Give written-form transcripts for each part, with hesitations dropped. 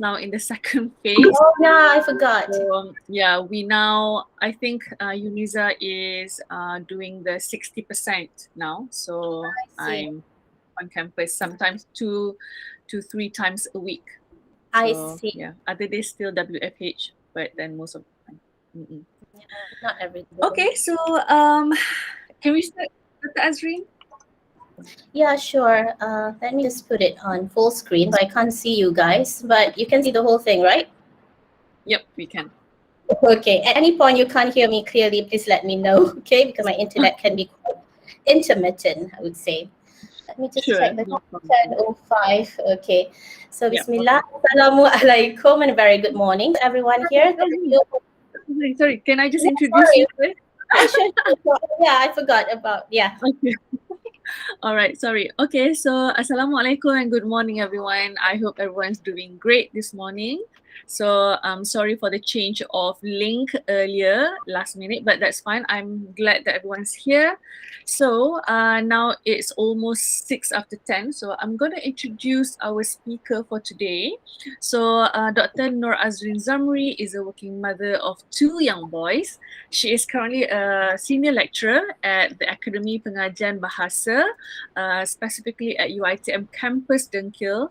now in the second phase. Oh, yeah, I forgot. So, yeah, we now, I think UniSZA is doing the 60% now. So I see. I'm on campus sometimes 2 to 3 times a week. I So see. yeah, other days still WFH, but then most of the time. Mm-mm. Not every day. Okay, so can we start, Dr. Azrin? Yeah, sure. Let me just put it on full screen. I can't see you guys, but you can see the whole thing, right? Yep, we can. Okay. At any point you can't hear me clearly, please let me know, okay? Because my internet can be quite intermittent, I would say. Let me just Sure, check the no time, problem. 10:05. Okay. So Yeah, Bismillah, okay. Assalamualaikum, and very good morning to everyone here. Thank you. Sorry, can I just Yeah, introduce sorry. you first? Sure. Yeah, I forgot about, yeah. Okay. All right, sorry. Okay, so Assalamualaikum and good morning, everyone. I hope everyone's doing great this morning. So I'm sorry for the change of link earlier, last minute, but that's fine. I'm glad that everyone's here. So now it's almost 6 after 10. So I'm going to introduce our speaker for today. So Dr. NORAZRIN ZAMRI is a working mother of 2 young boys. She is currently a senior lecturer at the Akademi Pengajian Bahasa, specifically at UiTM Campus DENGKIL.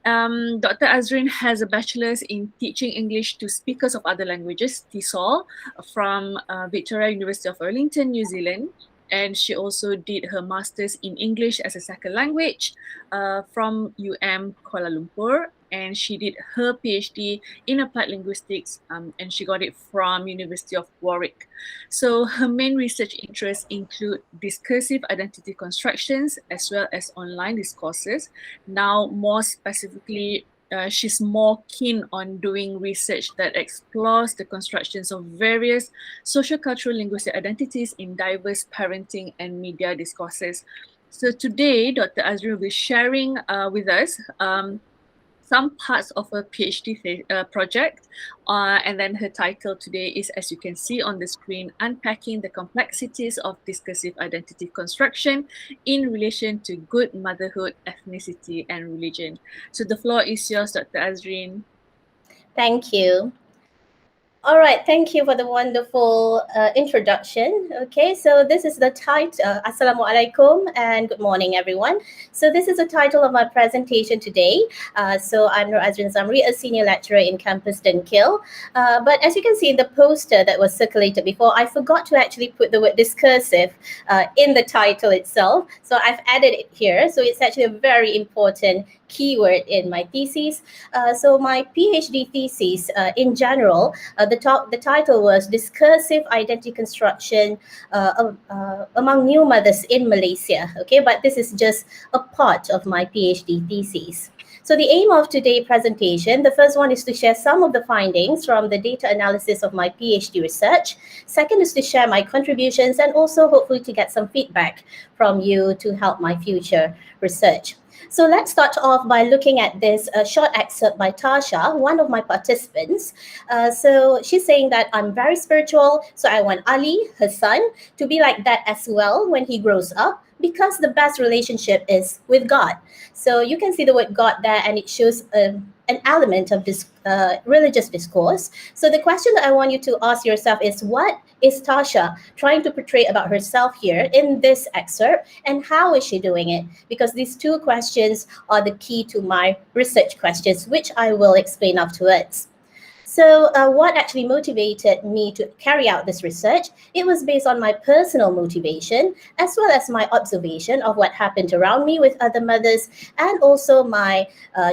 Dr. Azrin has a bachelor's in teaching English to speakers of other languages, TESOL, from Victoria University of Wellington, New Zealand. And she also did her master's in English as a second language from Kuala Lumpur. And she did her PhD in applied linguistics, and she got it from University of Warwick. So her main research interests include discursive identity constructions as well as online discourses. Now, more specifically, she's more keen on doing research that explores the constructions of various social, cultural, linguistic identities in diverse parenting and media discourses. So today, Dr. Azri will be sharing with us some parts of her PhD project. And then her title today is, as you can see on the screen, Unpacking the Complexities of Discursive Identity Construction in Relation to Good Motherhood, Ethnicity, and Religion. So the floor is yours, Dr. Azrin. Thank you. All right, thank you for the wonderful introduction. Okay, so this is the title, Assalamualaikum and good morning, everyone. So this is the title of my presentation today. So I'm NORAZRIN ZAMRI, a senior lecturer in Campus DENGKIL. But as you can see in the poster that was circulated before, I forgot to actually put the word discursive in the title itself. So I've added it here. So it's actually a very important keyword in my thesis. So my PhD thesis in general, the title was Discursive Identity Construction Among New Mothers in Malaysia. Okay, but this is just a part of my PhD thesis. So the aim of today's presentation, the first one is to share some of the findings from the data analysis of my PhD research. Second is to share my contributions and also hopefully to get some feedback from you to help my future research. So let's start off by looking at this short excerpt by Tasha, one of my participants. So she's saying that I'm very spiritual, so I want Ali, her son, to be like that as well when he grows up, because the best relationship is with God. So you can see the word God there, and it shows an element of this religious discourse. So the question that I want you to ask yourself is, what is Tasha trying to portray about herself here in this excerpt, and how is she doing it? Because these two questions are the key to my research questions, which I will explain afterwards. So what actually motivated me to carry out this research? It was based on my personal motivation, as well as my observation of what happened around me with other mothers, and also my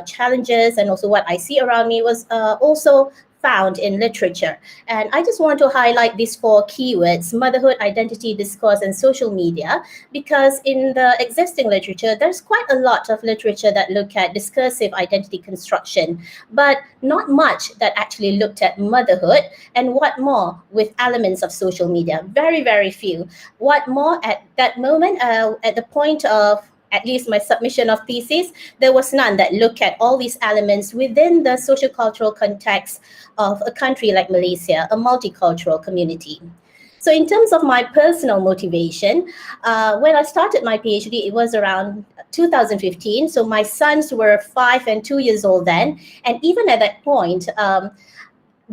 challenges, and also what I see around me was also found in literature. And I just want to highlight these 4 keywords: motherhood, identity, discourse, and social media, because in the existing literature, there's quite a lot of literature that look at discursive identity construction, but not much that actually looked at motherhood, and what more with elements of social media. Very, very few. What more at that moment, at the point of at least my submission of thesis, there was none that looked at all these elements within the sociocultural context of a country like Malaysia, a multicultural community. So in terms of my personal motivation, when I started my PhD, it was around 2015. So my sons were 5 and 2 years old then. And even at that point,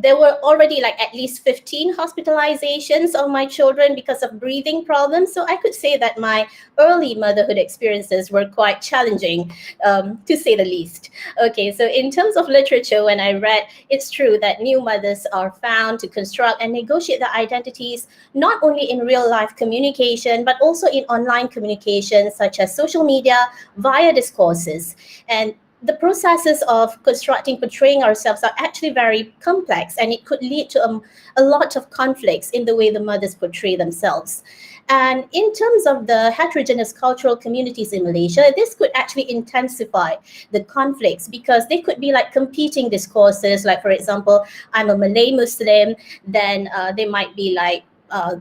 there were already like at least 15 hospitalizations of my children because of breathing problems. So I could say that my early motherhood experiences were quite challenging, to say the least. Okay, so in terms of literature, when I read, it's true that new mothers are found to construct and negotiate their identities, not only in real life communication, but also in online communication, such as social media, via discourses. And the processes of constructing, portraying ourselves are actually very complex, and it could lead to a lot of conflicts in the way the mothers portray themselves. And in terms of the heterogeneous cultural communities in Malaysia, this could actually intensify the conflicts, because they could be like competing discourses. Like, for example, I'm a Malay Muslim, then they might be like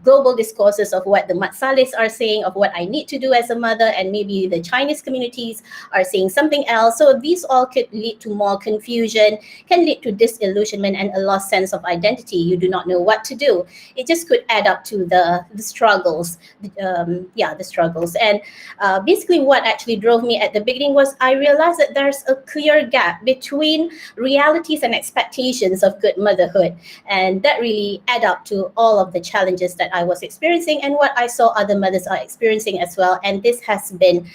global discourses of what the Mat Sallehs are saying, of what I need to do as a mother, and maybe the Chinese communities are saying something else. So these all could lead to more confusion, can lead to disillusionment and a lost sense of identity. You do not know what to do. It just could add up to the struggles. The struggles. And basically what actually drove me at the beginning was I realized that there's a clear gap between realities and expectations of good motherhood. And that really add up to all of the challenges that I was experiencing and what I saw other mothers are experiencing as well. And this has been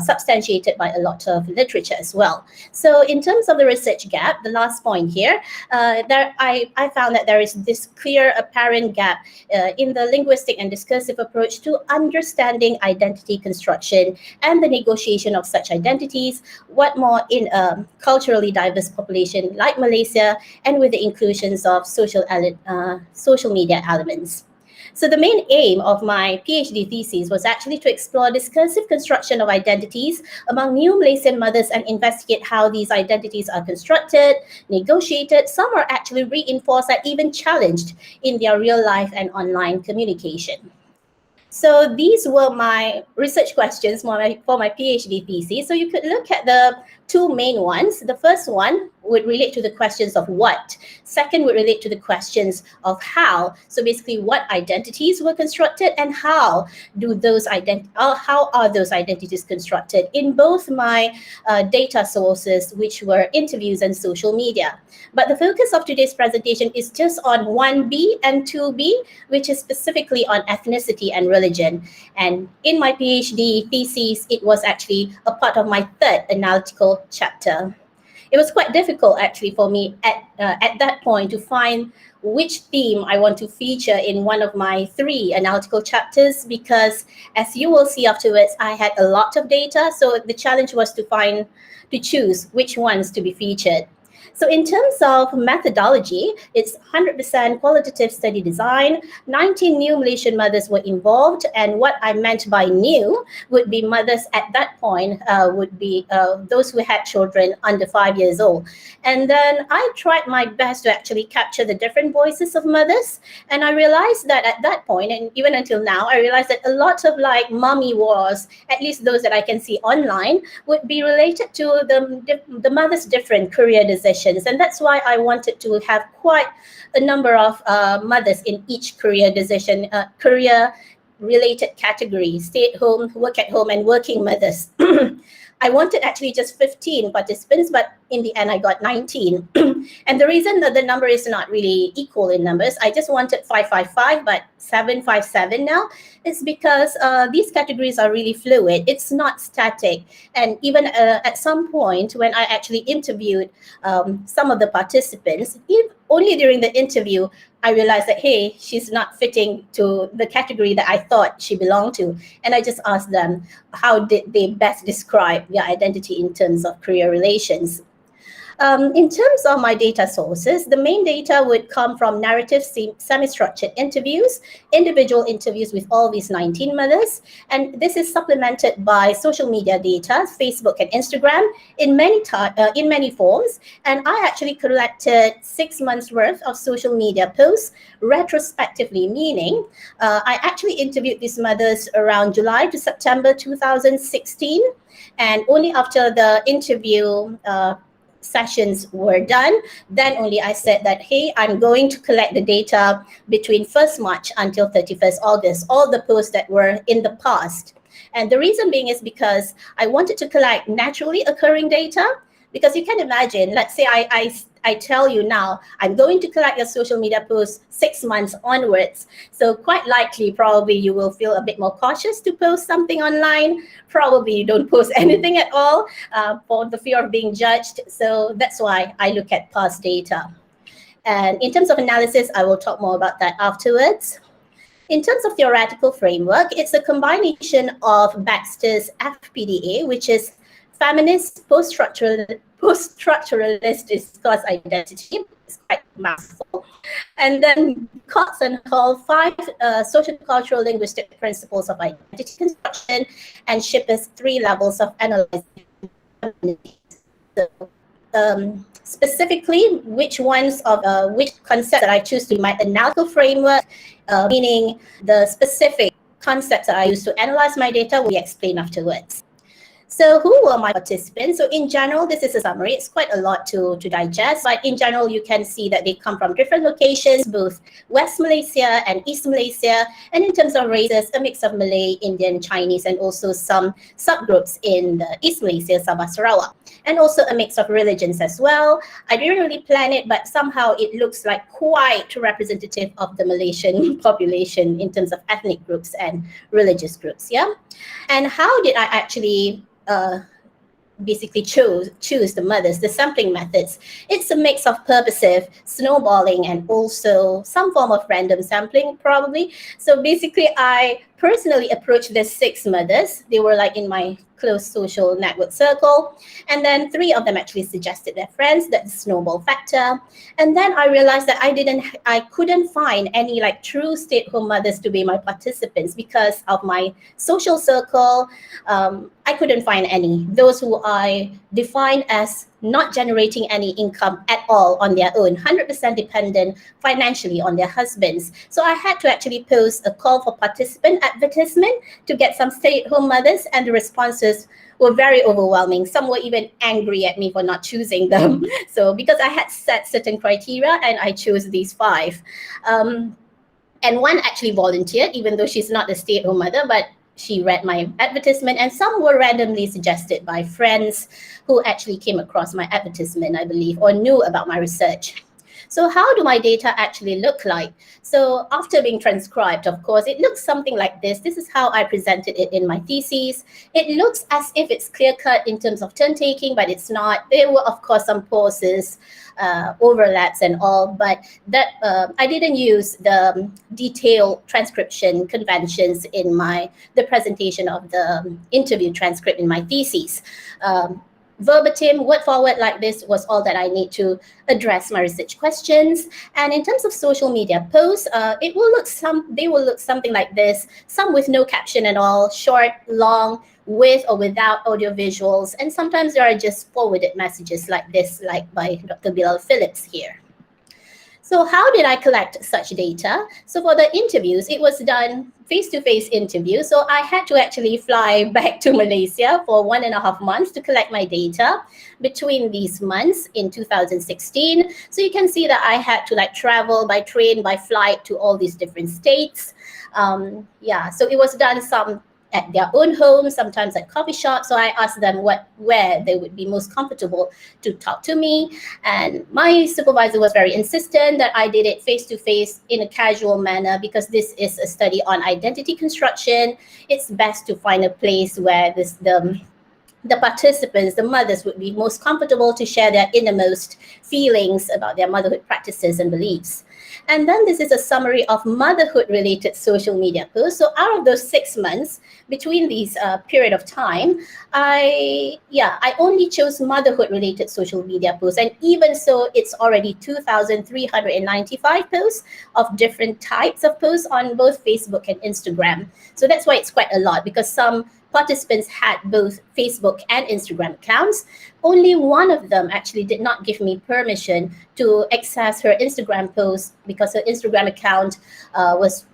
substantiated by a lot of literature as well. So in terms of the research gap, the last point here, I found that there is this clear apparent gap in the linguistic and discursive approach to understanding identity construction and the negotiation of such identities, what more in a culturally diverse population like Malaysia, and with the inclusions of social media elements. So the main aim of my PhD thesis was actually to explore discursive construction of identities among new Malaysian mothers and investigate how these identities are constructed, negotiated, some are actually reinforced and even challenged in their real life and online communication. So these were my research questions for my PhD thesis. So you could look at the two main ones. The first one would relate to the questions of what. Second would relate to the questions of how. So basically, what identities were constructed and how are those identities constructed in both my data sources, which were interviews and social media. But the focus of today's presentation is just on 1B and 2B, which is specifically on ethnicity and religion. And in my PhD thesis, it was actually a part of my third analytical chapter. It was quite difficult actually for me at that point to find which theme I want to feature in one of my 3 analytical chapters, because as you will see afterwards, I had a lot of data. So the challenge was to choose which ones to be featured. So in terms of methodology, it's 100% qualitative study design. 19 new Malaysian mothers were involved. And what I meant by new would be mothers at that point would be those who had children under 5 years old. And then I tried my best to actually capture the different voices of mothers. And I realized that at that point, and even until now, I realized that a lot of like mommy wars, at least those that I can see online, would be related to the mother's different career decisions. And that's why I wanted to have quite a number of mothers in each career decision, career-related category: stay at home, work at home, and working mothers. I wanted actually just 15 participants, but in the end I got 19. And the reason that the number is not really equal in numbers, I just wanted 555, but 757 now, is because these categories are really fluid. It's not static. And even at some point when I actually interviewed some of the participants, only during the interview, I realized that, hey, she's not fitting to the category that I thought she belonged to. And I just asked them, how did they best describe their identity in terms of career relations? In terms of my data sources, the main data would come from narrative semi-structured interviews, individual interviews with all these 19 mothers, and this is supplemented by social media data, Facebook and Instagram, in many forms. And I actually collected 6 months worth of social media posts retrospectively, meaning I actually interviewed these mothers around July to September 2016, and only after the interview sessions were done, then only I said that, hey, I'm going to collect the data between 1st March until 31st August, all the posts that were in the past. And the reason being is because I wanted to collect naturally occurring data, because you can imagine, let's say I tell you now, I'm going to collect your social media posts 6 months onwards. So quite likely, probably you will feel a bit more cautious to post something online. Probably you don't post anything at all for the fear of being judged. So that's why I look at past data. And in terms of analysis, I will talk more about that afterwards. In terms of theoretical framework, it's a combination of Baxter's FPDA, which is Feminist Post-Structuralist Discourse Identity. It's quite mouthful. And then Cox and Hall, 5 Social-Cultural Linguistic Principles of Identity Construction, and Schipper's 3 Levels of Analyzing. So, specifically, which concepts that I choose to be my analytical framework, meaning the specific concepts that I use to analyze my data will be explained afterwards. So who were my participants? So in general, this is a summary. It's quite a lot to digest, but in general, you can see that they come from different locations, both West Malaysia and East Malaysia. And in terms of races, a mix of Malay, Indian, Chinese, and also some subgroups in the East Malaysia, Sabah, Sarawak. And also a mix of religions as well. I didn't really plan it, but somehow it looks like quite representative of the Malaysian population in terms of ethnic groups and religious groups, yeah? And how did I actually basically choose the mothers, the sampling methods? It's a mix of purposive, snowballing, and also some form of random sampling, probably. So basically, I personally approached the 6 mothers. They were like in my close social network circle. And then 3 of them actually suggested their friends, that's the snowball factor. And then I realized that I couldn't find any like true stay-at-home mothers to be my participants because of my social circle. I couldn't find any. Those who I defined as not generating any income at all on their own, 100% dependent financially on their husbands. So I had to actually post a call for participant advertisement to get some stay-at-home mothers, and the responses were very overwhelming. Some were even angry at me for not choosing them. So because I had set certain criteria and I chose these 5. And one actually volunteered, even though she's not a stay-at-home mother, but she read my advertisement, and some were randomly suggested by friends who actually came across my advertisement, I believe, or knew about my research. So how do my data actually look like? So after being transcribed, of course, it looks something like this. This is how I presented it in my thesis. It looks as if it's clear-cut in terms of turn-taking, but it's not. There were, of course, some pauses, overlaps and all, but that I didn't use the detailed transcription conventions in the presentation of the interview transcript in my thesis. Verbatim, word for word like this was all that I need to address my research questions. And in terms of social media posts, they will look something like this, some with no caption at all, short, long, with or without audio visuals, and sometimes there are just forwarded messages like this, like by Dr. Bilal Phillips here. So how did I collect such data? So for the interviews, it was done face-to-face interview. So I had to actually fly back to Malaysia for 1.5 months to collect my data between these months in 2016. So you can see that I had to like travel by train, by flight to all these different states. So it was done some at their own homes, sometimes at coffee shops. So I asked them where they would be most comfortable to talk to me. And my supervisor was very insistent that I did it face-to-face in a casual manner because this is a study on identity construction. It's best to find a place where the participants, the mothers, would be most comfortable to share their innermost feelings about their motherhood practices and beliefs. And then this is a summary of motherhood-related social media posts. So out of those 6 months, between these period of time, I only chose motherhood-related social media posts. And even so, it's already 2,395 posts of different types of posts on both Facebook and Instagram. So that's why it's quite a lot, because some participants had both Facebook and Instagram accounts. Only one of them actually did not give me permission to access her Instagram post because her Instagram account was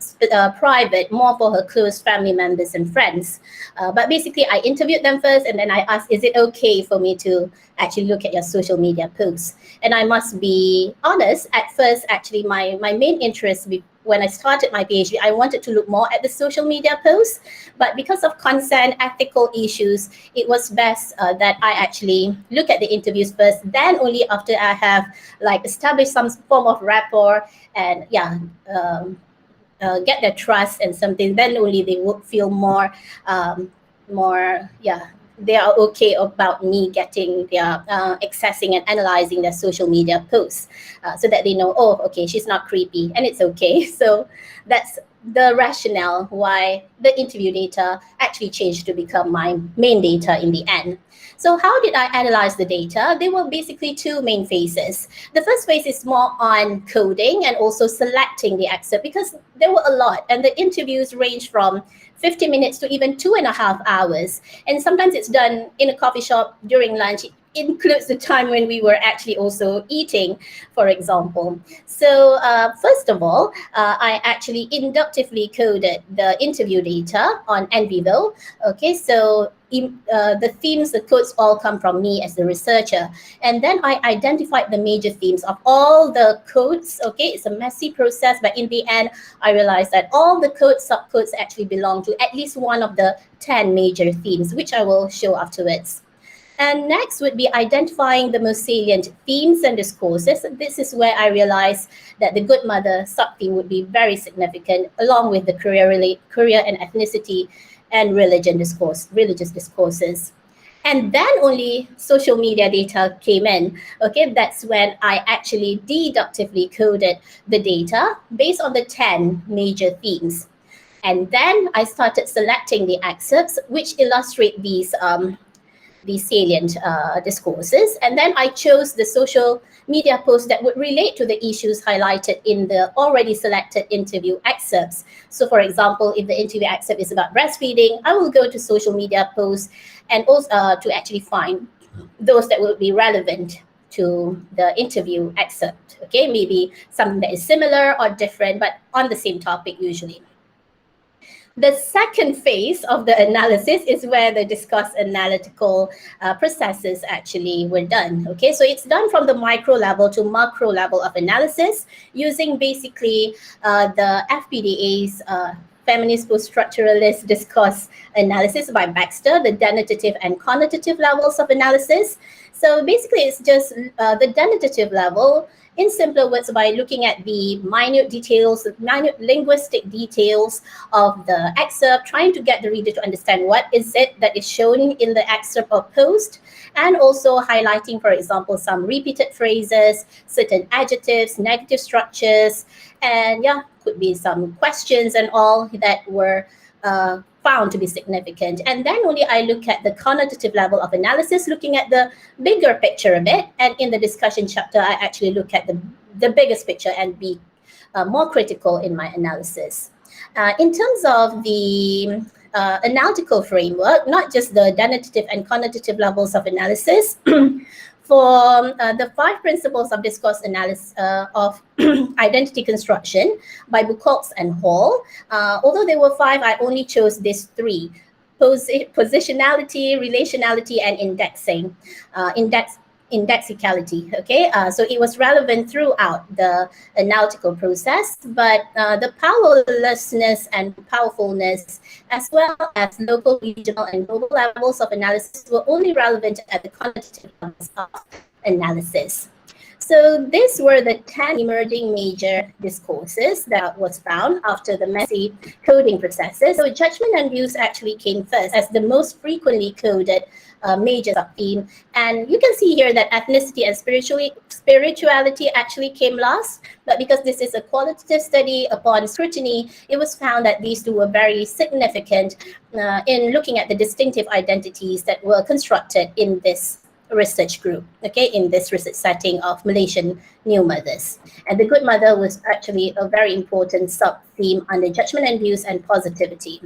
private, more for her close family members and friends. But basically, I interviewed them first, and then I asked, is it okay for me to actually look at your social media posts? And I must be honest, at first, actually, my main interest when I started my PhD, I wanted to look more at the social media posts, but because of consent, ethical issues, it was best that I actually look at the interviews first. Then only after I have like established some form of rapport and get their trust and something, then only they would feel more they are okay about me getting their accessing and analyzing their social media posts, so that they know, oh, okay, she's not creepy and it's okay. So that's the rationale why the interview data actually changed to become my main data in the end. So how did I analyze the data? There were basically two main phases. The first phase is more on coding and also selecting the excerpt, because there were a lot and the interviews range from 50 minutes to even 2.5 hours. And sometimes it's done in a coffee shop during lunch. It includes the time when we were actually also eating, for example. So first of all, I actually inductively coded the interview data on NVivo. Okay, so the themes, the codes all come from me as the researcher. And then I identified the major themes of all the codes. Okay, it's a messy process, but in the end, I realized that all the codes, subcodes actually belong to at least one of the 10 major themes, which I will show afterwards. And next would be identifying the most salient themes and discourses. This is where I realized that the good mother sub-theme would be very significant, along with the career and ethnicity and religious discourses. And then only social media data came in. Okay, that's when I actually deductively coded the data based on the 10 major themes. And then I started selecting the excerpts which illustrate these salient discourses. And then I chose the social media posts that would relate to the issues highlighted in the already selected interview excerpts. So for example, if the interview excerpt is about breastfeeding, I will go to social media posts and also to actually find those that will be relevant to the interview excerpt. Okay, maybe something that is similar or different, but on the same topic usually. The second phase of the analysis is where the discussed analytical processes actually were done. Okay, so it's done from the micro level to macro level of analysis using basically the FPDA's Feminist Post-Structuralist Discourse Analysis by Baxter, the denotative and connotative levels of analysis. So basically, it's just the denotative level, in simpler words, by looking at the minute details, minute linguistic details of the excerpt, trying to get the reader to understand what is it that is shown in the excerpt or post, and also highlighting, for example, some repeated phrases, certain adjectives, negative structures, and could be some questions and all that were found to be significant. And then only I look at the connotative level of analysis, looking at the bigger picture of it. And in the discussion chapter, I actually look at the biggest picture and be more critical in my analysis. In terms of the analytical framework, not just the denotative and connotative levels of analysis, for the 5 principles of discourse analysis of identity construction by Buchholz and Hall, although there were 5, I only chose these 3: positionality, relationality, and indexing. Indexicality. Okay, so it was relevant throughout the analytical process, but the powerlessness and powerfulness, as well as local, regional, and global levels of analysis, were only relevant at the quantitative levels of analysis. So these were the 10 emerging major discourses that was found after the messy coding processes. So judgment and views actually came first as the most frequently coded major sub-theme. And you can see here that ethnicity and spirituality actually came last. But because this is a qualitative study, upon scrutiny, it was found that these two were very significant in looking at the distinctive identities that were constructed in this research group, okay, in this research setting of Malaysian new mothers. And the good mother was actually a very important sub-theme under judgment and views and positivity.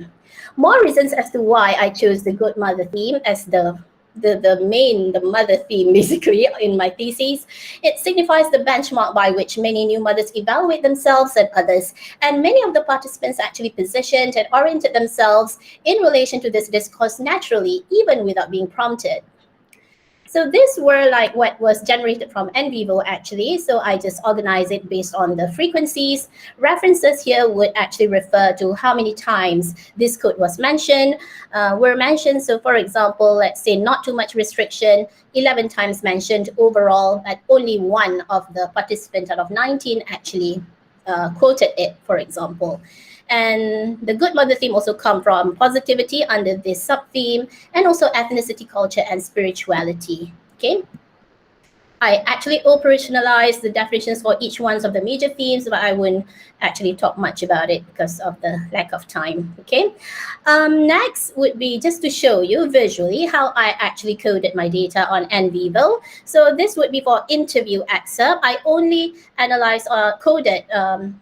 More reasons as to why I chose the good mother theme as the mother theme basically in my thesis. It signifies the benchmark by which many new mothers evaluate themselves and others, and many of the participants actually positioned and oriented themselves in relation to this discourse naturally, even without being prompted. So these were like what was generated from NVivo actually. So I just organized it based on the frequencies. References here would actually refer to how many times this code was mentioned, were mentioned. So for example, let's say not too much restriction, 11 times mentioned overall, but only one of the participants out of 19 actually quoted it, for example. And the good mother theme also come from positivity under this sub-theme, and also ethnicity, culture, and spirituality. Okay. I actually operationalized the definitions for each one of the major themes, but I wouldn't actually talk much about it because of the lack of time, okay? Next would be just to show you visually how I actually coded my data on NVivo. So this would be for interview excerpt. I only analyzed or coded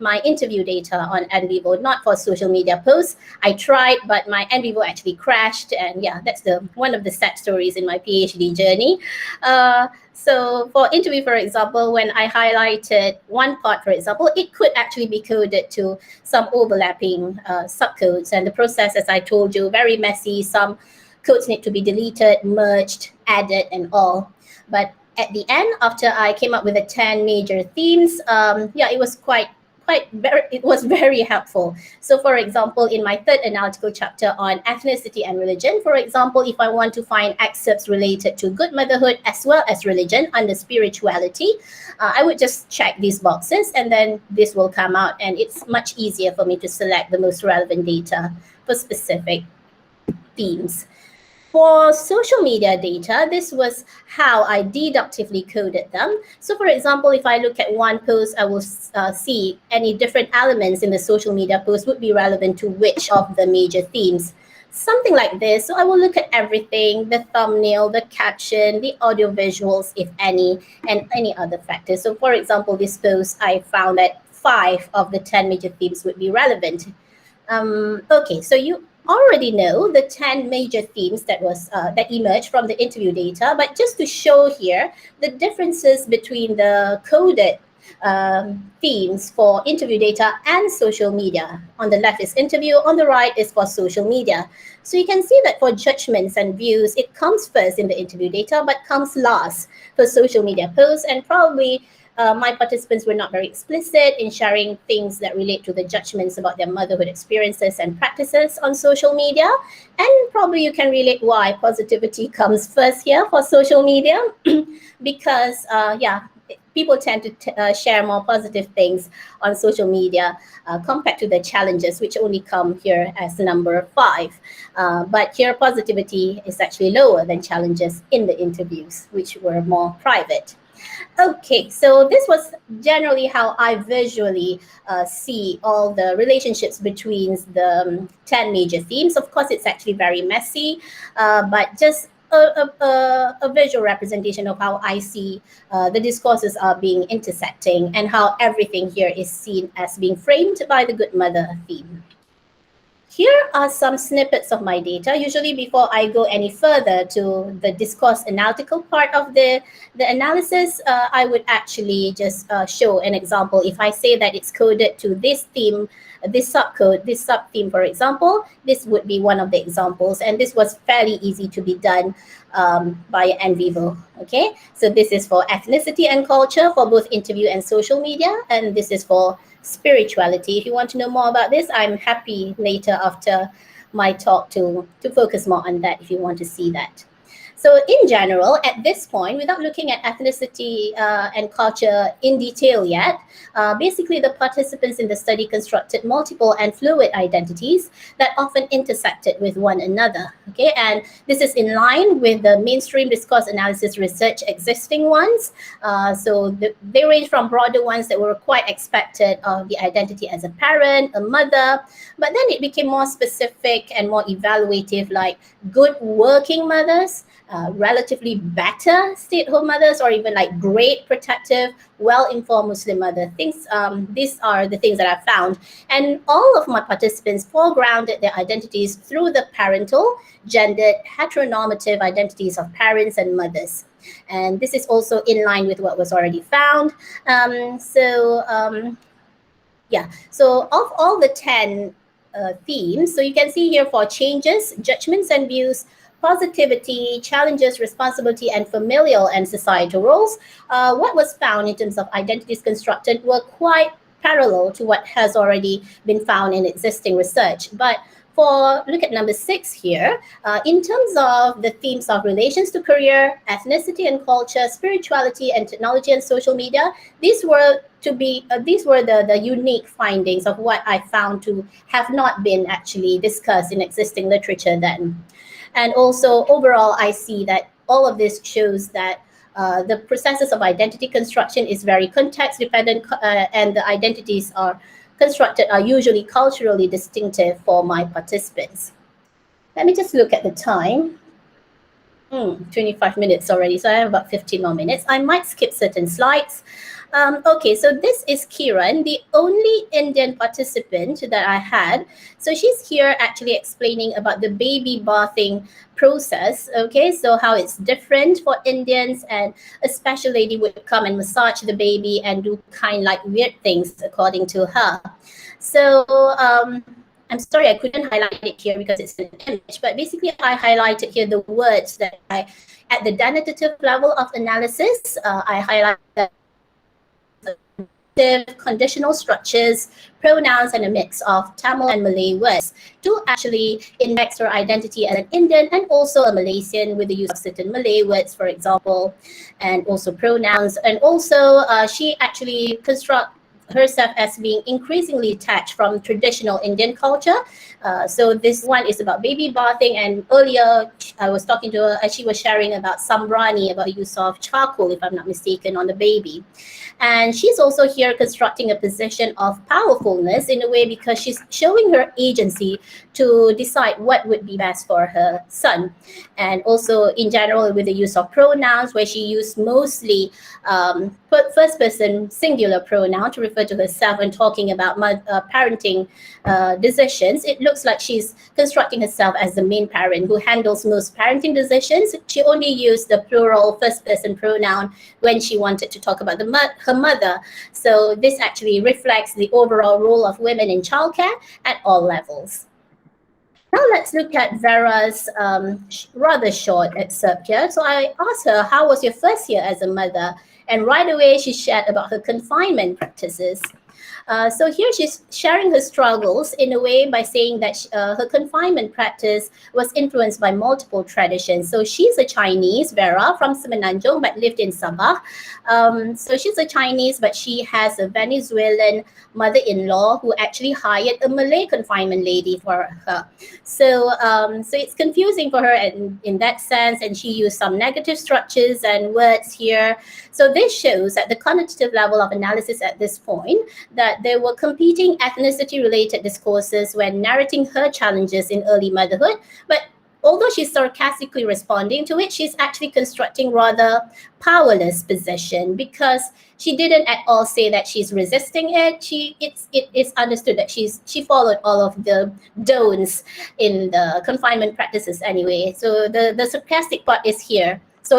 my interview data on NVivo, not for social media posts. I tried, but my NVivo actually crashed, and yeah, that's one of the sad stories in my PhD journey. So for interview, for example, when I highlighted one part, for example, it could actually be coded to some overlapping subcodes. And the process, as I told you, very messy. Some codes need to be deleted, merged, added, and all. But at the end, after I came up with the 10 major themes, yeah, it was very helpful. So for example, in my third analytical chapter on ethnicity and religion, for example, if I want to find excerpts related to good motherhood as well as religion under spirituality, I would just check these boxes, and then this will come out, and it's much easier for me to select the most relevant data for specific themes. For social media data, this was how I deductively coded them. So for example, if I look at one post, I will see any different elements in the social media post would be relevant to which of the major themes. Something like this. So I will look at everything, the thumbnail, the caption, the audio visuals, if any, and any other factors. So for example, this post, I found that 5 of the 10 major themes would be relevant. Okay, so you already know the 10 major themes that emerged from the interview data, but just to show here the differences between the coded themes for interview data and social media. On the left is interview, on the right is for social media. So you can see that for judgments and views, it comes first in the interview data, but comes last for social media posts, and probably my participants were not very explicit in sharing things that relate to the judgments about their motherhood experiences and practices on social media. And probably you can relate why positivity comes first here for social media, because yeah, people tend to share more positive things on social media compared to the challenges, which only come here as number 5. But here positivity is actually lower than challenges in the interviews, which were more private. Okay, so this was generally how I visually see all the relationships between the 10 major themes. Of course, it's actually very messy, but just a visual representation of how I see the discourses are being intersecting, and how everything here is seen as being framed by the good mother theme. Here are some snippets of my data. Usually before I go any further to the discourse analytical part of the analysis, I would actually just show an example. If I say that it's coded to this theme, this subcode, this sub-theme, for example, this would be one of the examples. And this was fairly easy to be done by NVivo, okay? So this is for ethnicity and culture for both interview and social media. And this is for spirituality. If you want to know more about this, I'm happy later after my talk to focus more on that if you want to see that. So in general, at this point, without looking at ethnicity and culture in detail yet, basically the participants in the study constructed multiple and fluid identities that often intersected with one another, okay? And this is in line with the mainstream discourse analysis research existing ones. So they range from broader ones that were quite expected of the identity as a parent, a mother, but then it became more specific and more evaluative, like good working mothers, relatively better stay-at-home mothers, or even like great, protective, well-informed Muslim mother. These are the things that I found. And all of my participants foregrounded their identities through the parental, gendered, heteronormative identities of parents and mothers. And this is also in line with what was already found. So of all the 10 themes, so you can see here for changes, judgments and views, positivity, challenges, responsibility, and familial and societal roles, what was found in terms of identities constructed were quite parallel to what has already been found in existing research. But look at number 6 here, in terms of the themes of relations to career, ethnicity and culture, spirituality and technology and social media, these were the unique findings of what I found to have not been actually discussed in existing literature then. And also overall, I see that all of this shows that the processes of identity construction is very context dependent, and the identities are usually culturally distinctive for my participants. Let me just look at the time. 25 minutes already, so I have about 15 more minutes. I might skip certain slides. Okay, so this is Kiran, the only Indian participant that I had. So she's here actually explaining about the baby bathing process, okay, so how it's different for Indians, and a special lady would come and massage the baby and do kind like weird things according to her. So I'm sorry I couldn't highlight it here because it's an image, but basically I highlighted here the words that at the denotative level of analysis, I highlighted conditional structures, pronouns, and a mix of Tamil and Malay words to actually index her identity as an Indian and also a Malaysian with the use of certain Malay words, for example, and also pronouns. And also she actually constructs herself as being increasingly detached from traditional Indian culture. So this one is about baby bathing, and earlier I was talking to her and she was sharing about sambrani, about use of charcoal, if I'm not mistaken, on the baby. And she's also here constructing a position of powerfulness in a way because she's showing her agency to decide what would be best for her son. And also in general with the use of pronouns, where she used mostly first person singular pronoun to refer to herself when talking about parenting decisions. It looks like she's constructing herself as the main parent who handles most parenting decisions. She only used the plural first person pronoun when she wanted to talk about her mother. So this actually reflects the overall role of women in childcare at all levels. Now let's look at Vera's rather short excerpt here. So I asked her, how was your first year as a mother? And right away she shared about her confinement practices. So here she's sharing her struggles in a way by saying that her confinement practice was influenced by multiple traditions. So she's a Chinese, Vera, from Semenanjung, but lived in Sabah. So she's a Chinese, but she has a Venezuelan mother-in-law who actually hired a Malay confinement lady for her. So it's confusing for her in that sense, and she used some negative structures and words here. So this shows at the connotative level of analysis at this point that there were competing ethnicity-related discourses when narrating her challenges in early motherhood, but although she's sarcastically responding to it, she's actually constructing rather powerless position because she didn't at all say that she's resisting it. It is understood that she followed all of the don'ts in the confinement practices anyway. So the sarcastic part is here. So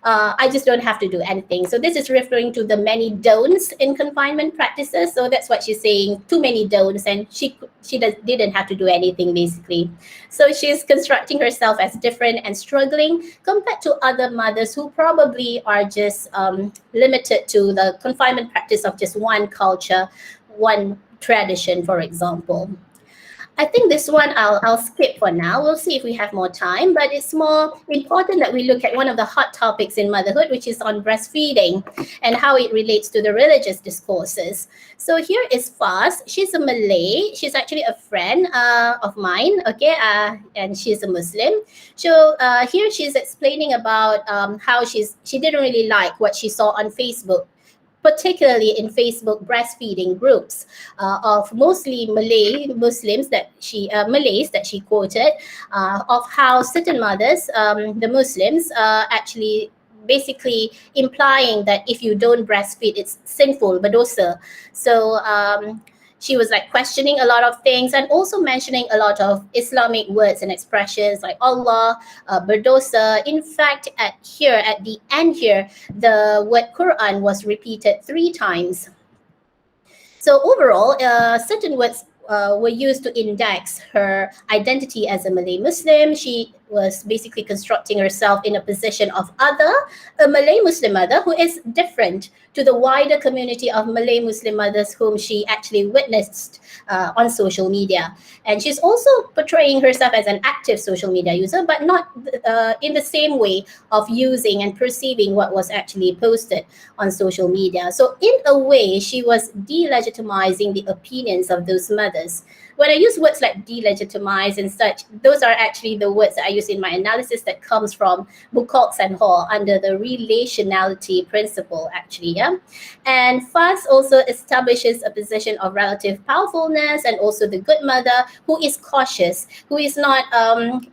I just don't have to do anything. So this is referring to the many don'ts in confinement practices. So that's what she's saying, too many don'ts, and she didn't have to do anything basically. So she's constructing herself as different and struggling compared to other mothers who probably are just limited to the confinement practice of just one culture, one tradition, for example. I think this one I'll skip for now. We'll see if we have more time, but it's more important that we look at one of the hot topics in motherhood, which is on breastfeeding and how it relates to the religious discourses. So here is Faz. She's a Malay. She's actually a friend of mine, okay, and she's a Muslim. So here she's explaining about how she didn't really like what she saw on Facebook particularly in Facebook breastfeeding groups of mostly Malay Muslims Malays that she quoted, of how certain mothers, the Muslims, actually basically implying that if you don't breastfeed, it's sinful, berdosa. So she was like questioning a lot of things and also mentioning a lot of Islamic words and expressions like Allah, berdosa. In fact, at the end here, the word Quran was repeated 3 times. So overall, certain words were used to index her identity as a Malay Muslim. She was basically constructing herself in a position of a Malay Muslim mother who is different to the wider community of Malay Muslim mothers whom she actually witnessed on social media. And she's also portraying herself as an active social media user, but not in the same way of using and perceiving what was actually posted on social media. So in a way, she was delegitimizing the opinions of those mothers. When I use words like delegitimize and such, those are actually the words that I use in my analysis that comes from Buchholz and Hall under the relationality principle, actually, yeah. And Fuss also establishes a position of relative powerfulness and also the good mother who is cautious, who is not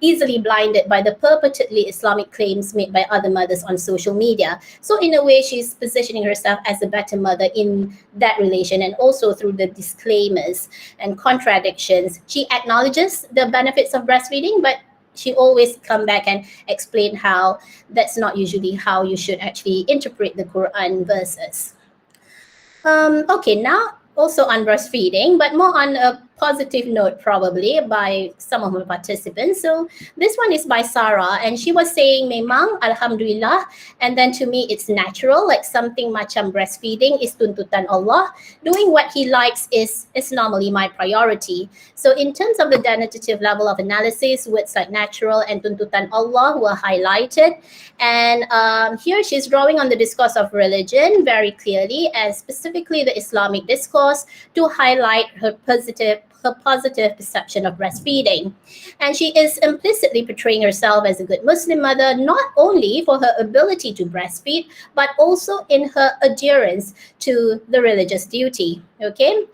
easily blinded by the purportedly Islamic claims made by other mothers on social media. So in a way, she's positioning herself as a better mother in that relation, and also through the disclaimers and contradictions. She acknowledges the benefits of breastfeeding, but she always come back and explain how that's not usually how you should actually interpret the Quran verses. Okay, now also on breastfeeding, but more on a positive note probably by some of my participants. So this one is by Sarah, and she was saying, memang alhamdulillah, and then to me it's natural, like something macam breastfeeding is tuntutan Allah. Doing what he likes is normally my priority. So in terms of the denotative level of analysis, words like natural and tuntutan Allah were highlighted. And here she's drawing on the discourse of religion very clearly, and specifically the Islamic discourse, to highlight her positive perception of breastfeeding. And she is implicitly portraying herself as a good Muslim mother, not only for her ability to breastfeed, but also in her adherence to the religious duty. Okay?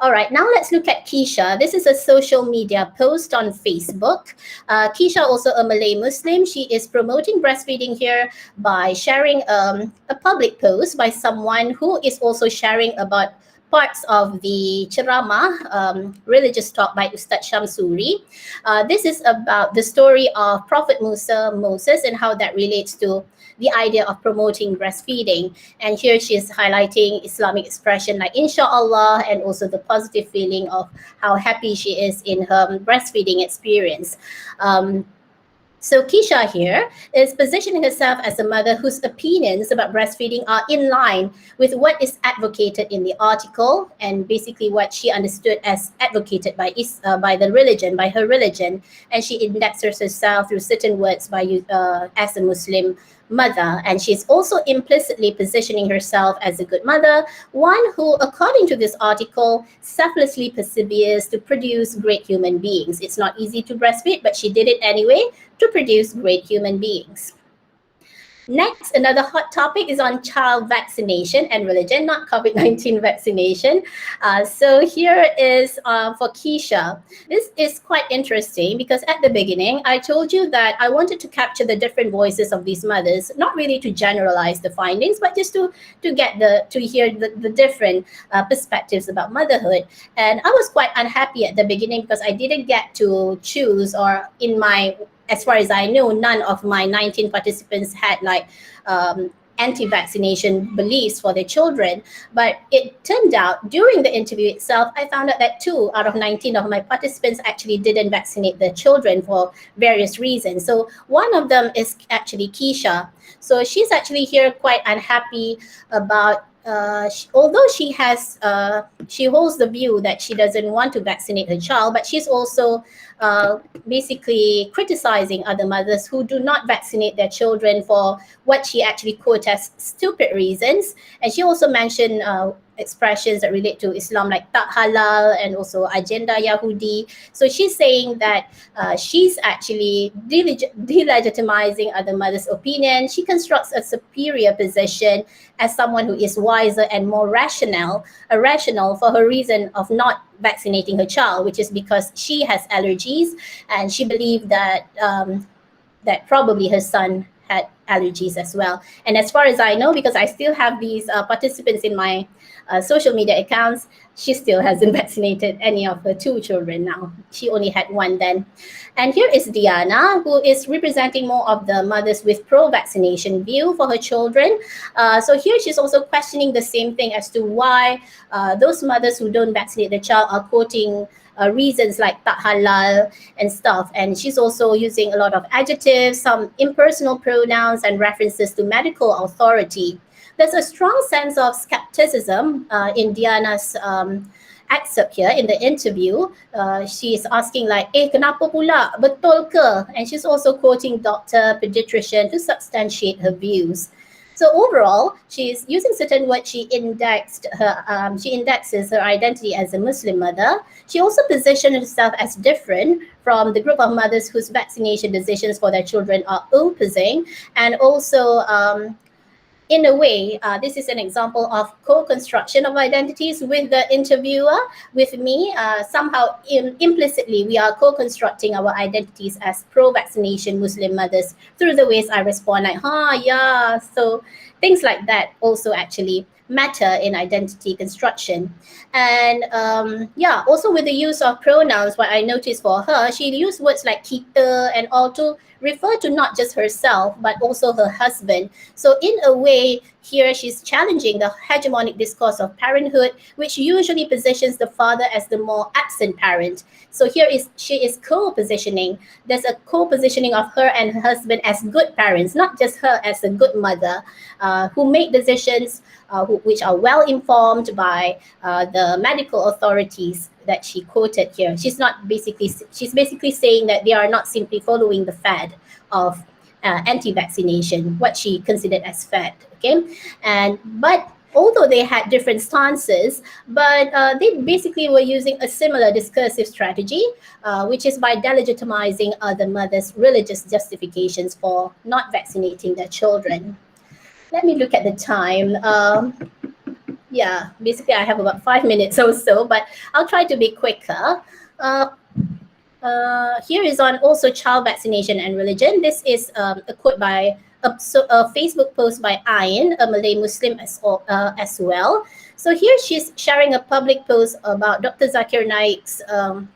All right, now let's look at Keisha. This is a social media post on Facebook. Keisha, also a Malay Muslim, she is promoting breastfeeding here by sharing a public post by someone who is also sharing about parts of the ceramah, religious talk by Ustaz Shamsuri. This is about the story of Prophet Moses, and how that relates to the idea of promoting breastfeeding. And here she is highlighting Islamic expression like inshallah, and also the positive feeling of how happy she is in her breastfeeding experience. So Keisha here is positioning herself as a mother whose opinions about breastfeeding are in line with what is advocated in the article, and basically what she understood as advocated by the religion, by her religion. And she indexes herself through certain words as a Muslim mother, and she's also implicitly positioning herself as a good mother, one who, according to this article, selflessly perseveres to produce great human beings. It's not easy to breastfeed, but she did it anyway to produce great human beings. Next, another hot topic is on child vaccination and religion, not COVID-19 vaccination. So here is for Keisha. This is quite interesting because at the beginning, I told you that I wanted to capture the different voices of these mothers, not really to generalize the findings, but just to hear the different perspectives about motherhood. And I was quite unhappy at the beginning because I didn't get to choose, or as far as I know, none of my 19 participants had anti-vaccination beliefs for their children. But it turned out during the interview itself, I found out that 2 out of 19 of my participants actually didn't vaccinate their children for various reasons. So one of them is actually Keisha. So she's actually here quite unhappy about although she holds the view that she doesn't want to vaccinate her child, but she's also basically criticizing other mothers who do not vaccinate their children for what she actually quotes as stupid reasons. And she also mentioned expressions that relate to Islam, like tak halal and also agenda Yahudi. So she's saying that she's actually delegitimizing other mothers' opinion. She constructs a superior position as someone who is wiser and more rational for her reason of not vaccinating her child, which is because she has allergies, and she believed that that probably her son had allergies as well. And as far as I know, because I still have these participants in my social media accounts, she still hasn't vaccinated any of her 2 children now. She only had 1 then. And here is Diana, who is representing more of the mothers with pro-vaccination view for her children. So here she's also questioning the same thing as to why those mothers who don't vaccinate their child are quoting reasons like tak halal and stuff. And she's also using a lot of adjectives, some impersonal pronouns, and references to medical authority. There's a strong sense of skepticism in Diana's excerpt here in the interview. She's asking like, kenapa pula? Betul ke? And she's also quoting doctor, pediatrician to substantiate her views. So overall, she's using certain words. She indexes her identity as a Muslim mother. She also positioned herself as different from the group of mothers whose vaccination decisions for their children are opposing, and also in a way, this is an example of co-construction of identities with the interviewer, with me. Somehow, implicitly, we are co-constructing our identities as pro-vaccination Muslim mothers through the ways I respond, like, yeah. So things like that also actually matter in identity construction. And also with the use of pronouns, what I noticed for her, she used words like kita and all to refer to not just herself, but also her husband. So in a way, here she's challenging the hegemonic discourse of parenthood, which usually positions the father as the more absent parent. So she is co-positioning. There's a co-positioning of her and her husband as good parents, not just her as a good mother, who make decisions which are well informed by the medical authorities that she quoted here. She's basically saying that they are not simply following the fad of anti-vaccination, what she considered as fad. Okay, but although they had different stances, but they basically were using a similar discursive strategy, which is by delegitimizing other mothers' religious justifications for not vaccinating their children. Let me look at the time. Yeah, basically I have about 5 minutes or so, but I'll try to be quicker. Here is on also child vaccination and religion. This is a quote by a Facebook post by Ayn, a Malay Muslim as well. So here she's sharing a public post about Dr. Zakir Naik's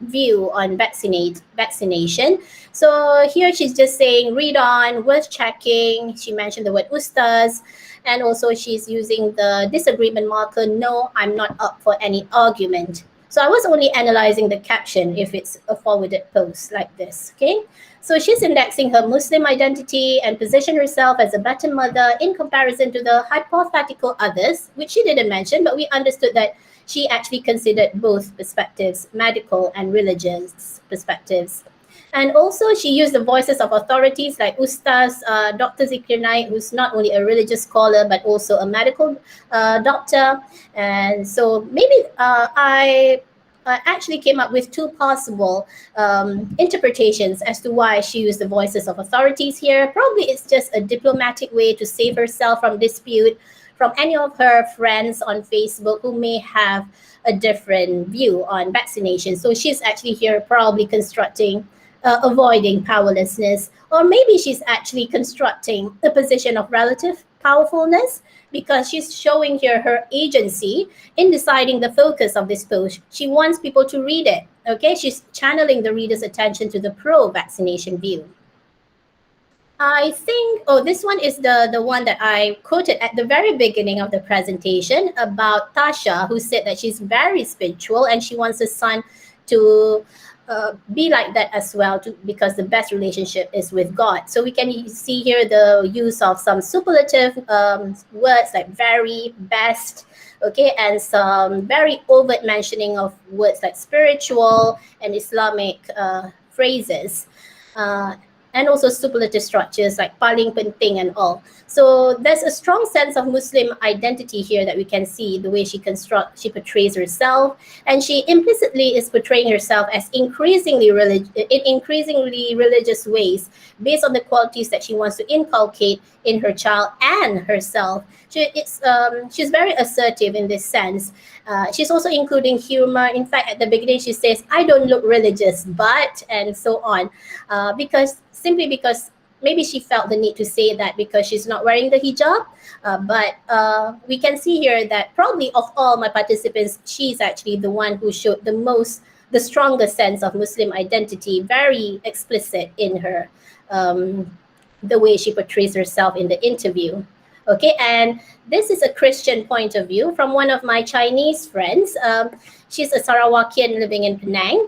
view on vaccination. So here she's just saying, read on, worth checking. She mentioned the word ustaz. And also she's using the disagreement marker, no, I'm not up for any argument. So I was only analyzing the caption if it's a forwarded post like this, okay? So she's indexing her Muslim identity and position herself as a better mother in comparison to the hypothetical others, which she didn't mention, but we understood that she actually considered both perspectives, medical and religious perspectives. And also she used the voices of authorities like Ustaz Dr. Zakir Naik, who's not only a religious scholar, but also a medical doctor. And so maybe I actually came up with 2 possible interpretations as to why she used the voices of authorities here. Probably it's just a diplomatic way to save herself from dispute from any of her friends on Facebook who may have a different view on vaccination. So she's actually here probably constructing avoiding powerlessness, or maybe she's actually constructing a position of relative powerfulness because she's showing here her agency in deciding the focus of this post. She wants people to read it, okay? She's channeling the reader's attention to the pro-vaccination view. I think, this one is the one that I quoted at the very beginning of the presentation about Tasha, who said that she's very spiritual and she wants her son to be like that as well, because the best relationship is with God. So we can see here the use of some superlative words like very, best, okay, and some very overt mentioning of words like spiritual and Islamic phrases. and also superlative structures like paling penting and all. So there's a strong sense of Muslim identity here that we can see the way she portrays herself, and she implicitly is portraying herself as increasingly religious ways based on the qualities that she wants to inculcate in her child and herself. She's very assertive in this sense. She's also including humor. In fact, at the beginning, she says, "I don't look religious, but," and so on, because maybe she felt the need to say that because she's not wearing the hijab. But we can see here that probably of all my participants, she's actually the one who showed the strongest sense of Muslim identity, very explicit in her, the way she portrays herself in the interview. Okay, and this is a Christian point of view from one of my Chinese friends. She's a Sarawakian living in Penang.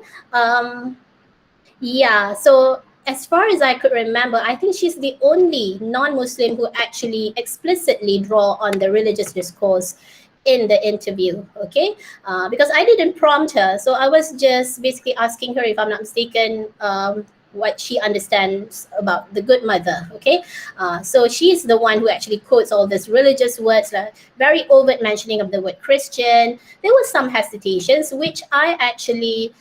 Yeah, so as far as I could remember, I think she's the only non-Muslim who actually explicitly draw on the religious discourse in the interview, okay? Because I didn't prompt her, so I was just basically asking her, if I'm not mistaken, what she understands about the good mother, okay? So she's the one who actually quotes all these religious words, like very overt mentioning of the word Christian. There was some hesitations, which I actually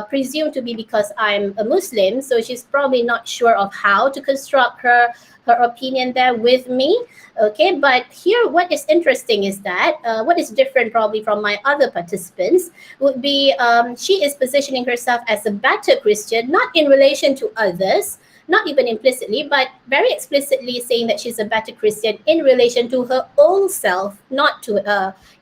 presume to be because I'm a Muslim, so she's probably not sure of how to construct her opinion there with me. Okay, but here what is interesting is that what is different probably from my other participants would be she is positioning herself as a better Christian, not in relation to others, not even implicitly, but very explicitly saying that she's a better Christian in relation to her own self, not to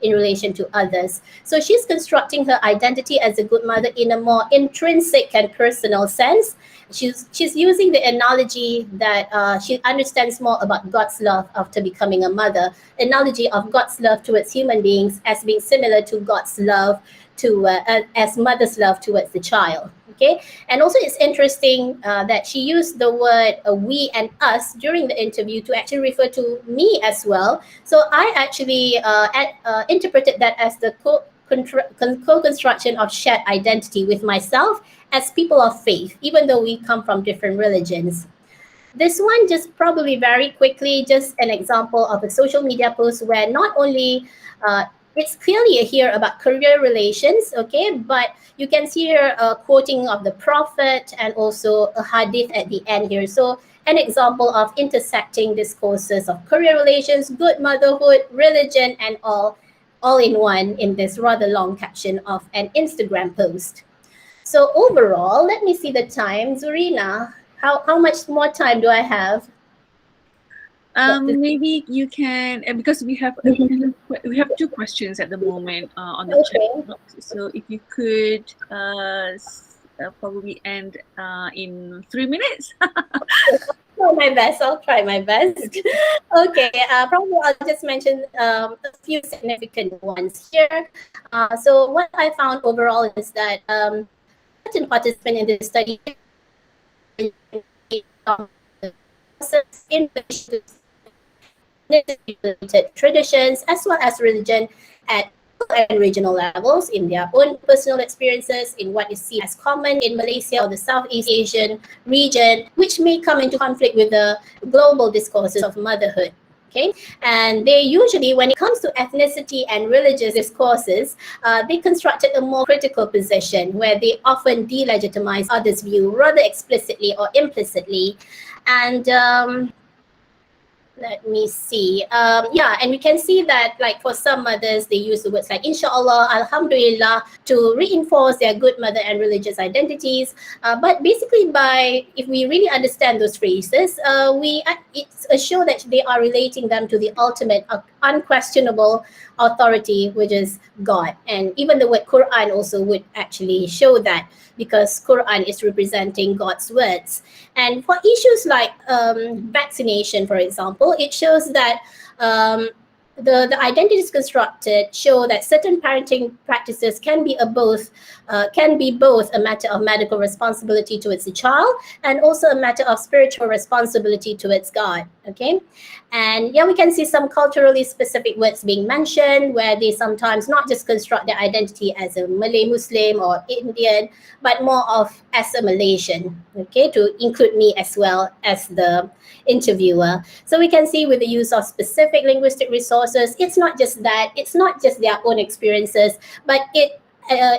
in relation to others. So she's constructing her identity as a good mother in a more intrinsic and personal sense. She's using the analogy that she understands more about God's love after becoming a mother, analogy of God's love towards human beings as being similar to God's love to as mother's love towards the child. Okay, and also it's interesting that she used the word we and us during the interview to actually refer to me as well. So I actually interpreted that as the co-construction of shared identity with myself as people of faith, even though we come from different religions. This one, just probably very quickly, just an example of a social media post where not only it's clearly here about career relations, okay, but you can see here a quoting of the Prophet and also a hadith at the end here. So an example of intersecting discourses of career relations, good motherhood, religion, and all in one in this rather long caption of an Instagram post. So overall, let me see the time. Zurina, how much more time do I have? Maybe you can, because we have two questions at the moment on the chat box. So if you could probably end in 3 minutes. I'll try my best. Okay, probably I'll just mention a few significant ones here. So what I found overall is that certain participants in this study in traditions as well as religion at and regional levels in their own personal experiences, in what is seen as common in Malaysia or the Southeast Asian region, which may come into conflict with the global discourses of motherhood. Okay, and they usually, when it comes to ethnicity and religious discourses, they constructed a more critical position where they often delegitimize others' view rather explicitly or implicitly. And let me see. Yeah, and we can see that, like, for some mothers, they use the words like inshallah, alhamdulillah to reinforce their good mother and religious identities. But basically, if we really understand those phrases, it's a show that they are relating them to the ultimate, unquestionable authority, which is God. And even the word Quran also would actually show that, because Quran is representing God's words. And for issues like vaccination, for example, it shows that the identities constructed show that certain parenting practices can be both a matter of medical responsibility towards the child and also a matter of spiritual responsibility towards God. Okay, and yeah, we can see some culturally specific words being mentioned where they sometimes not just construct their identity as a Malay Muslim or Indian, but more of as a Malaysian, okay, to include me as well as the interviewer. So we can see with the use of specific linguistic resources, it's not just that, it's not just their own experiences, but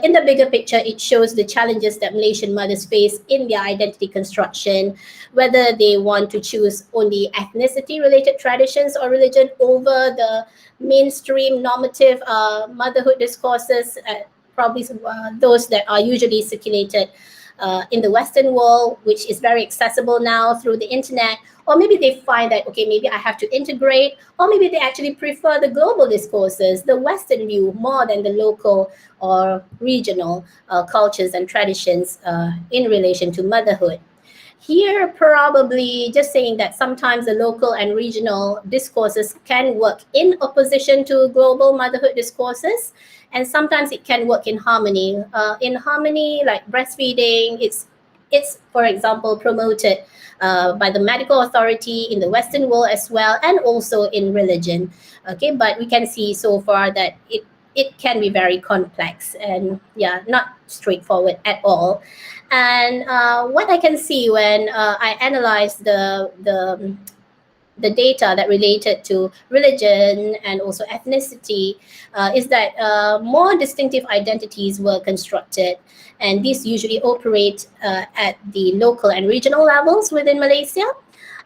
in the bigger picture, it shows the challenges that Malaysian mothers face in their identity construction, whether they want to choose only ethnicity-related traditions or religion over the mainstream normative motherhood discourses, probably those that are usually circulated in the Western world, which is very accessible now through the internet. Or maybe they find that, okay, maybe I have to integrate, or maybe they actually prefer the global discourses, the Western view, more than the local or regional cultures and traditions in relation to motherhood. Here, probably just saying that sometimes the local and regional discourses can work in opposition to global motherhood discourses, and sometimes it can work in harmony. Like breastfeeding, it's for example promoted by the medical authority in the Western world as well, and also in religion. Okay, but we can see so far that it can be very complex and yeah, not straightforward at all. And what I can see when I analyze the data that related to religion and also ethnicity is that more distinctive identities were constructed, and these usually operate at the local and regional levels within Malaysia.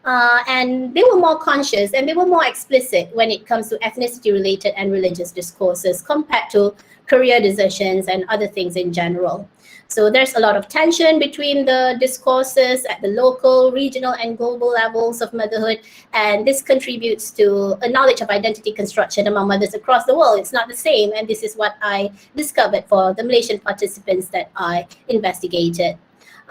And they were more conscious and they were more explicit when it comes to ethnicity related and religious discourses compared to career decisions and other things in general. So there's a lot of tension between the discourses at the local, regional, and global levels of motherhood, and this contributes to a knowledge of identity construction among mothers across the world. It's not the same, and this is what I discovered for the Malaysian participants that I investigated.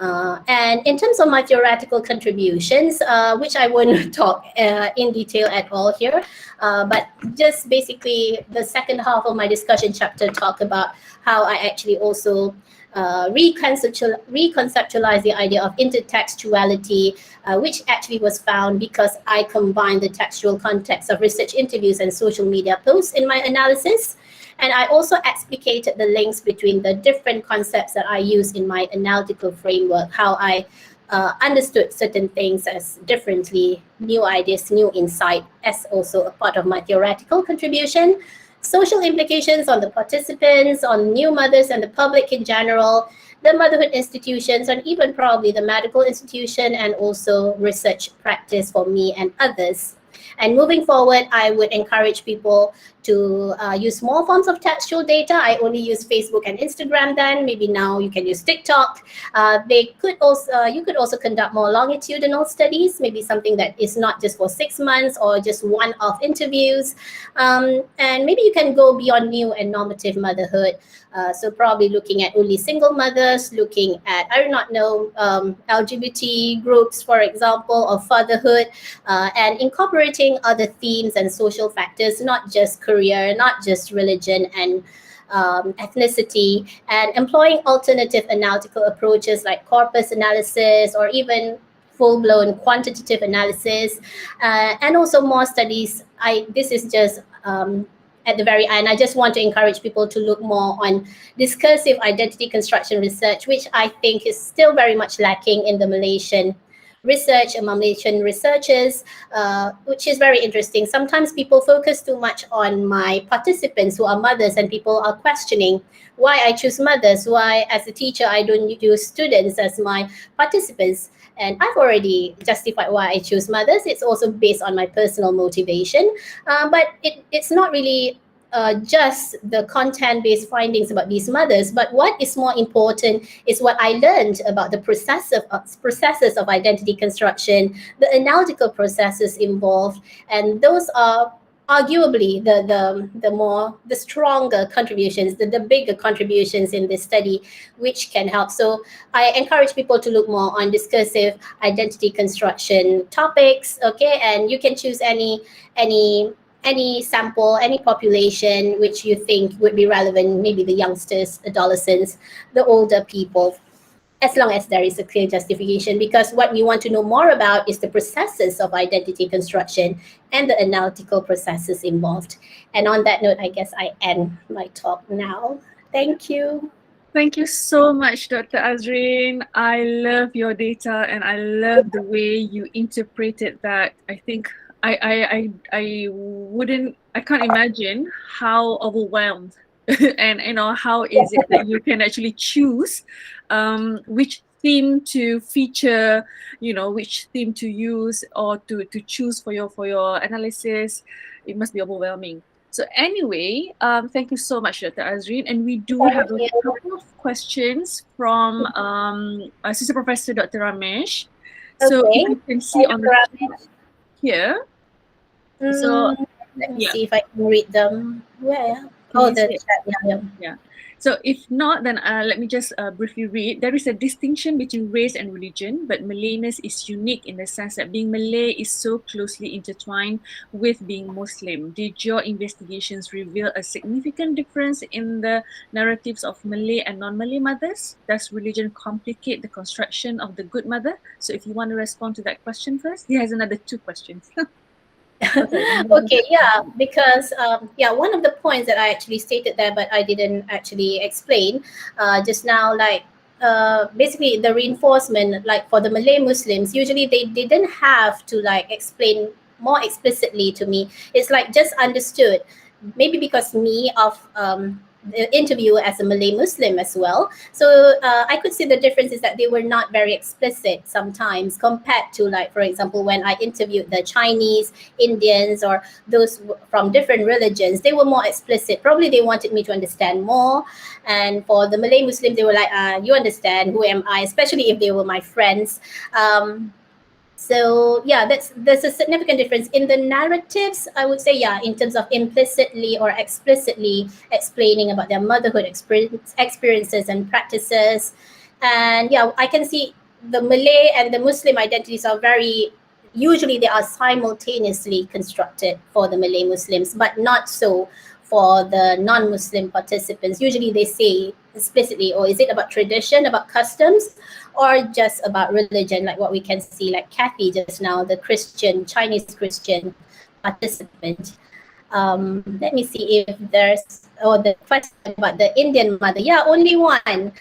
And in terms of my theoretical contributions, which I won't talk in detail at all here, but just basically the second half of my discussion chapter talk about how I actually also reconceptualize the idea of intertextuality, which actually was found because I combined the textual context of research interviews and social media posts in my analysis. And I also explicated the links between the different concepts that I use in my analytical framework, how I understood certain things as differently, new ideas, new insight, as also a part of my theoretical contribution. Social implications on the participants, on new mothers and the public in general, the motherhood institutions, and even probably the medical institution, and also research practice for me and others. And moving forward, I would encourage people to use more forms of textual data. I only use Facebook and Instagram then. Maybe now you can use TikTok. You could also conduct more longitudinal studies, maybe something that is not just for 6 months or just one-off interviews. And maybe you can go beyond new and normative motherhood. So probably looking at only single mothers, looking at, I do not know, LGBT groups, for example, or fatherhood, and incorporating other themes and social factors, not just career, not just religion and ethnicity, and employing alternative analytical approaches like corpus analysis or even full-blown quantitative analysis, and also more studies. This is just at the very end, I just want to encourage people to look more on discursive identity construction research, which I think is still very much lacking in the Malaysian research among Malaysian researchers, which is very interesting. Sometimes people focus too much on my participants who are mothers, and people are questioning why I choose mothers, why as a teacher I don't use students as my participants. And I've already justified why I choose mothers. It's also based on my personal motivation, but it's not really just the content-based findings about these mothers, but what is more important is what I learned about the processes of identity construction, the analytical processes involved, and those are arguably the stronger contributions, the bigger contributions in this study, which can help. So I encourage people to look more on discursive identity construction topics, okay? And you can choose any sample, any population which you think would be relevant, maybe the youngsters, adolescents, the older people. as long as there is a clear justification, because what we want to know more about is the processes of identity construction and the analytical processes involved. And on that note, I guess I end my talk now. Thank you. Thank you so much, Dr. Azrin. I love your data and I love the way you interpreted that. I think I can't imagine how overwhelmed and how is it that you can actually choose which theme to feature, which theme to use or to choose for your analysis. It must be overwhelming. So anyway, thank you so much, Dr. Azrin. And we do have a couple of questions from Assistant Professor Dr. Ramesh. So Okay. if you can see on the chat here. So let me see if I can read them. Where? Can you the see it? chat. Yeah. So if not, then let me just briefly read. There is a distinction between race and religion, but Malayness is unique in the sense that being Malay is so closely intertwined with being Muslim. Did your investigations reveal a significant difference in the narratives of Malay and non-Malay mothers? Does religion complicate the construction of the good mother? So if you want to respond to that question first, he has another 2 questions. Okay, yeah, because one of the points that I actually stated there, but I didn't actually explain just now, like basically the reinforcement, like for the Malay Muslims, usually they didn't have to like explain more explicitly to me. It's like just understood, maybe because me of the interview as a Malay Muslim as well. So I could see the difference is that they were not very explicit sometimes compared to, like, for example, when I interviewed the Chinese, Indians, or those from different religions, they were more explicit. Probably they wanted me to understand more. And for the Malay Muslims, they were like, you understand, who am I? Especially if they were my friends. So yeah, there's a significant difference in the narratives. I would say, yeah, in terms of implicitly or explicitly explaining about their motherhood experiences and practices. And yeah, I can see the Malay and the Muslim identities are usually they are simultaneously constructed for the Malay Muslims, but not so for the non-Muslim participants. Usually they say explicitly, or is it about tradition, about customs, or just about religion, like what we can see, like Kathy just now, the Chinese Christian participant. Let me see if there's, the question about the Indian mother. Yeah, only one.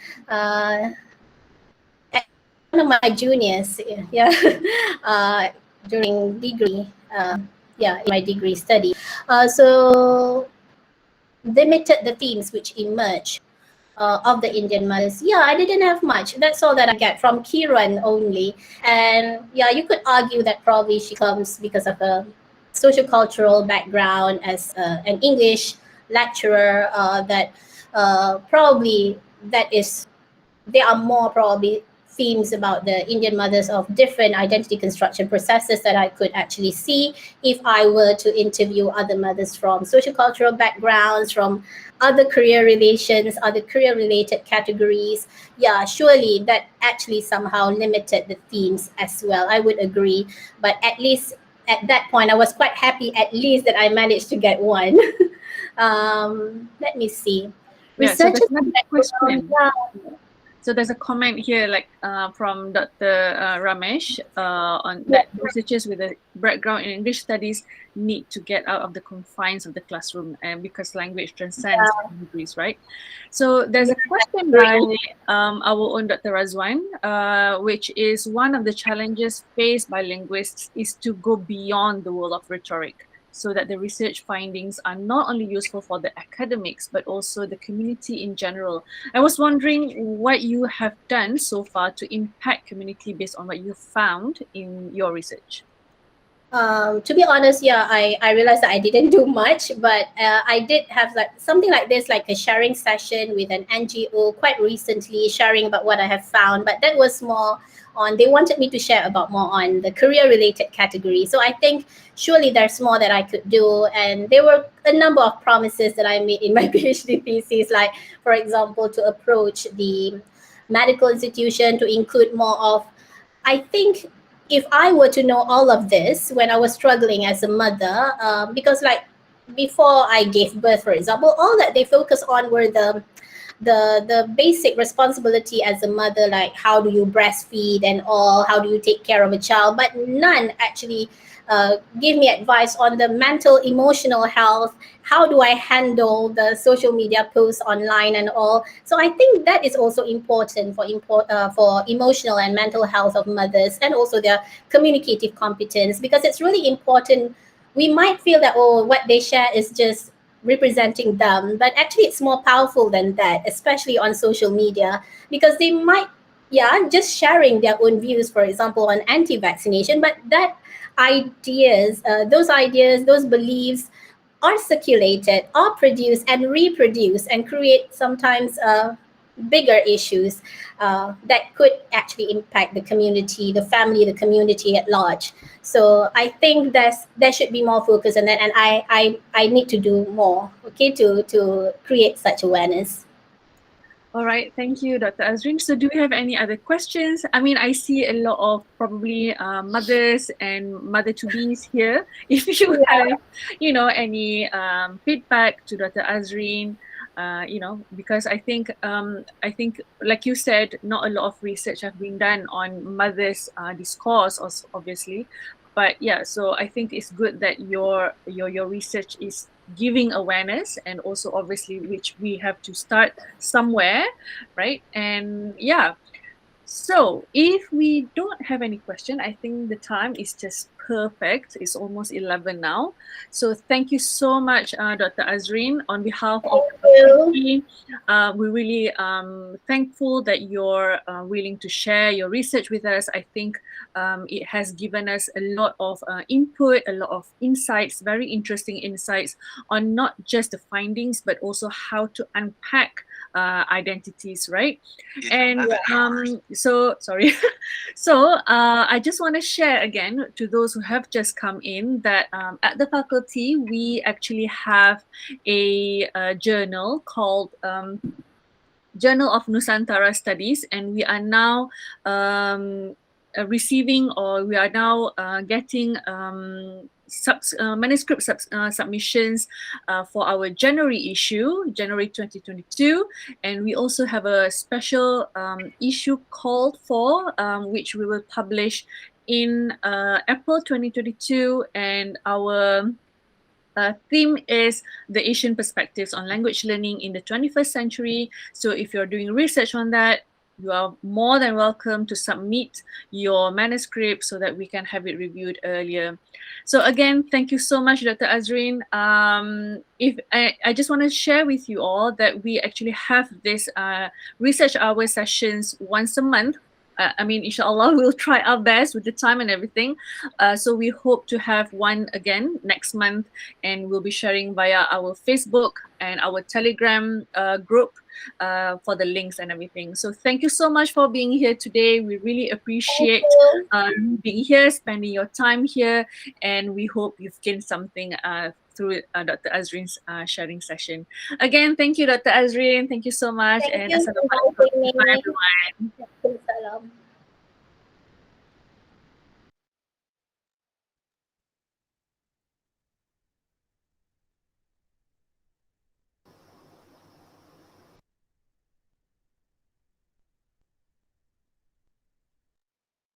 One of my juniors, yeah, during degree, in my degree study. So limited the themes which emerge of the Indian mothers. Yeah, I didn't have much. That's all that I get from Kiran only. And yeah, you could argue that probably she comes because of a social-cultural background as an English lecturer, that probably there are more probably themes about the Indian mothers of different identity construction processes that I could actually see if I were to interview other mothers from social-cultural backgrounds, from other career relations, other career-related categories. Yeah, surely that actually somehow limited the themes as well. I would agree. But at least at that point, I was quite happy at least that I managed to get one. Let me see. Yeah, so Researchers. there's another question. So there's a comment here, like from Dr. Ramesh, on that researchers with a background in English studies need to get out of the confines of the classroom, and because language transcends boundaries, right? So there's a question by our own Dr. Razwan, which is one of the challenges faced by linguists is to go beyond the world of rhetoric, so that the research findings are not only useful for the academics, but also the community in general. I was wondering what you have done so far to impact community based on what you found in your research. To be honest, yeah, I realized that I didn't do much, but I did have like something like this, like a sharing session with an NGO quite recently, sharing about what I have found. But that was more on, they wanted me to share about more on the career-related category. So I think surely there's more that I could do. And there were a number of promises that I made in my PhD thesis, like, for example, to approach the medical institution to include more of, I think, if I were to know all of this when I was struggling as a mother, because like before I gave birth, for example, all that they focus on were the the basic responsibility as a mother, like how do you breastfeed and all, how do you take care of a child, but none actually give me advice on the mental emotional health. How do I handle the social media posts online and all? So I think that is also important for emotional and mental health of mothers, and also their communicative competence, because it's really important. We might feel that, oh, what they share is just representing them, but actually it's more powerful than that, especially on social media, because they might, yeah, just sharing their own views, for example, on anti-vaccination, but that ideas, those beliefs are circulated, are produced and reproduced, and create sometimes bigger issues that could actually impact the community, the family, the community at large. So I think there should be more focus on that, and I need to do more, okay, to create such awareness. All right, thank you, Dr. Azrin. So, do we have any other questions? I mean, I see a lot of probably mothers and mother-to-be's here. If you Yeah. have, any feedback to Dr. Azrin, because I think, like you said, not a lot of research have been done on mothers' discourse, obviously. But yeah, so I think it's good that your research is giving awareness, and also obviously which we have to start somewhere, right? And yeah, so if we don't have any question, I think the time is just perfect. It's almost 11 now. So thank you so much, Dr. Azrin, on behalf of Thank the you. faculty. We're really thankful that you're willing to share your research with us. I think it has given us a lot of input, a lot of insights, very interesting insights on not just the findings, but also how to unpack identities, right? And so sorry. So I just want to share again to those who have just come in that at the faculty we actually have a journal called Journal of Nusantara Studies, and we are now receiving, or we are now getting manuscript submissions for our January issue, January 2022, and we also have a special issue called for, which we will publish in April 2022, and our theme is the Asian perspectives on language learning in the 21st century. So if you're doing research on that, you are more than welcome to submit your manuscript so that we can have it reviewed earlier. So again, thank you so much, Dr. Azrin. If I just want to share with you all that we actually have this research hour sessions once a month. I mean, inshallah, we'll try our best with the time and everything. So we hope to have one again next month, and we'll be sharing via our Facebook and our Telegram group for the links and everything. So thank you so much for being here today. We really Thank appreciate you. you being here, spending your time here, and we hope you've gained something through Dr. Azrin's sharing session. Again, thank you, Dr. Azrin. Thank you so much, Thank and you for assalamualaikum. inviting Bye, me. everyone. Waalaikumsalam.